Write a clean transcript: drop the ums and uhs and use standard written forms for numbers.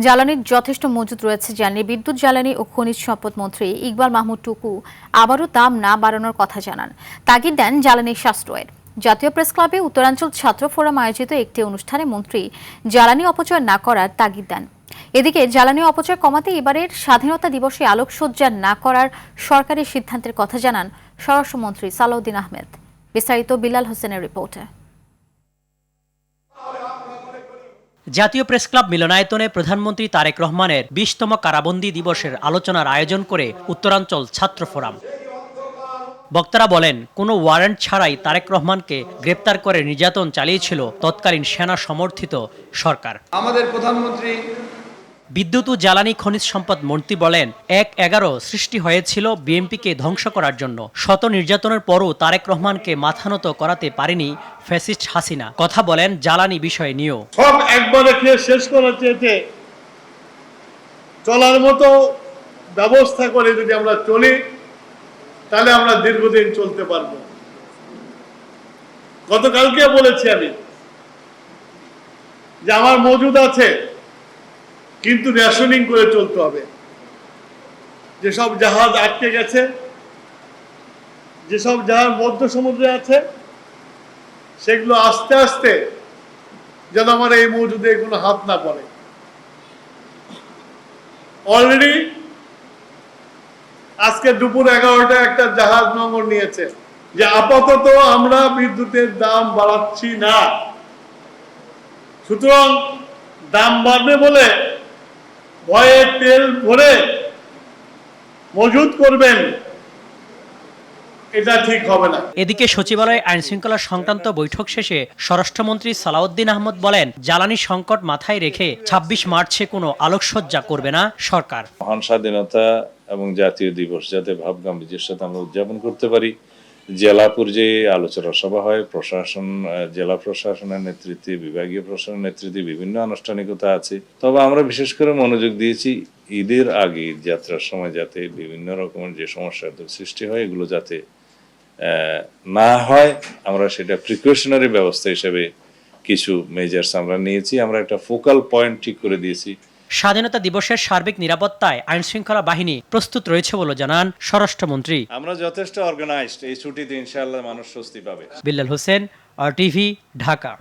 জ্বালানির যথেষ্ট মজুদ রয়েছে জানিয়ে বিদ্যুৎ, জ্বালানি ও খনিজ সম্পদ মন্ত্রী ইকবাল মাহমুদ টুকু আবারও দাম না বাড়ানোর কথা জানান। তাগিদ দেন জ্বালানি সাশ্রয়ের। জাতীয় প্রেস ক্লাবে উত্তরাঞ্চল ছাত্র ফোরাম আয়োজিত একটি অনুষ্ঠানে মন্ত্রী জ্বালানি অপচয় না করার তাগিদ দেন। এদিকে জ্বালানি অপচয় কমাতে এবারের স্বাধীনতা দিবসে আলোকসজ্জা না করার সরকারি সিদ্ধান্তের কথা জানান স্বরাষ্ট্রমন্ত্রী সালাউদ্দিন আহমেদ। বিস্তারিত বিলাল হোসেনের রিপোর্টে। জাতীয় প্রেস ক্লাব মিলনায়তনে প্রধানমন্ত্রী তারেক রহমানের ২০তম কারাবন্দী দিবসের আলোচনার আয়োজন করে উত্তরাঞ্চল ছাত্র ফোরাম। বক্তারা বলেন, কোনো ওয়ারেন্ট ছাড়াই তারেক রহমানকে গ্রেপ্তার করে নির্যাতন চালিয়েছিল তৎকালীন সেনা সমর্থিত সরকার। আমাদের প্রধানমন্ত্রী বিদ্যুৎ ও জ্বালানি খনিজ সম্পদ মন্ত্রী বলেন, ১/১১ সৃষ্টি হয়েছিল বিএনপিকে ধ্বংস করার জন্য। শত নির্যাতনের পরও তারেক রহমানকে মাথানত করাতে পারেনি ফ্যাসিস্ট হাসিনা। কথা বলেন জ্বালানি বিষয় নিয়েও। সব একবারে খেয়ে শেষ করার চেয়ে চলার মতো ব্যবস্থা করে যদি আমরা চলি, তাহলে আমরা দীর্ঘদিন চলতে পারবো। গতকালকে বলেছি আমি যে আমার মজুদ আছে, কিন্তু রেশনিং করে চলতে হবে। যেসব জাহাজ আটকে গেছে, যেসব জাহাজ মধ্য সমুদ্রে আছে, সেগুলো আস্তে আস্তে যেন আমার এই মজুদে কোনো হাত না পড়ে। অলরেডি আজকে দুপুর 11টায় একটা জাহাজ নম্বর নিয়েছে যে আপাতত আমরা বিদ্যুতের দাম বাড়াচ্ছি না। সুতরাং দাম বাড়বে বলে ভয়ে তেল ভরে মজুদ করবেন, এটা ঠিক হবে না। এদিকে সচিবালয়ে আইন শৃঙ্খলা সংক্রান্ত বৈঠক শেষে স্বরাষ্ট্রমন্ত্রী সালাউদ্দিন আহমেদ বলেন, জ্বালানি সংকট মাথায় রেখে ২৬ মার্চে কোনো আলোকসজ্জা করবে না সরকার। মহান স্বাধীনতা এবং জাতীয় দিবস যাতে ভাব গাম্ভীর্যের সাথে আমরা উদযাপন করতে পারি, জেলা পর্যায়ে আলোচনা সভা হয়, জেলা প্রশাসনের নেতৃত্বে, বিভাগীয় প্রশাসনের নেতৃত্বে বিভিন্ন আনুষ্ঠানিকতা আছে। তবে আমরা বিশেষ করে মনোযোগ দিয়েছি ঈদের আগে, যাত্রার সময় যাতে বিভিন্ন রকমের যে সমস্যার সৃষ্টি হয় এগুলো যাতে না হয়, আমরা সেটা প্রিকশনারি ব্যবস্থা হিসেবে কিছু মেজার্স আমরা নিয়েছি। আমরা একটা ফোকাল পয়েন্ট ঠিক করে দিয়েছি। স্বাধীনতা দিবসের সার্বিক নিরাপত্তায় আইন শৃঙ্খলা বাহিনী প্রস্তুত রয়েছে বলে জানান স্বরাষ্ট্রমন্ত্রী। আমরা যথেষ্ট অর্গানাইজড, এই ছুটিতে ইনশাআল্লাহ মানুষ স্বস্তি পাবে। বিলাল হোসেন, RTV, ঢাকা।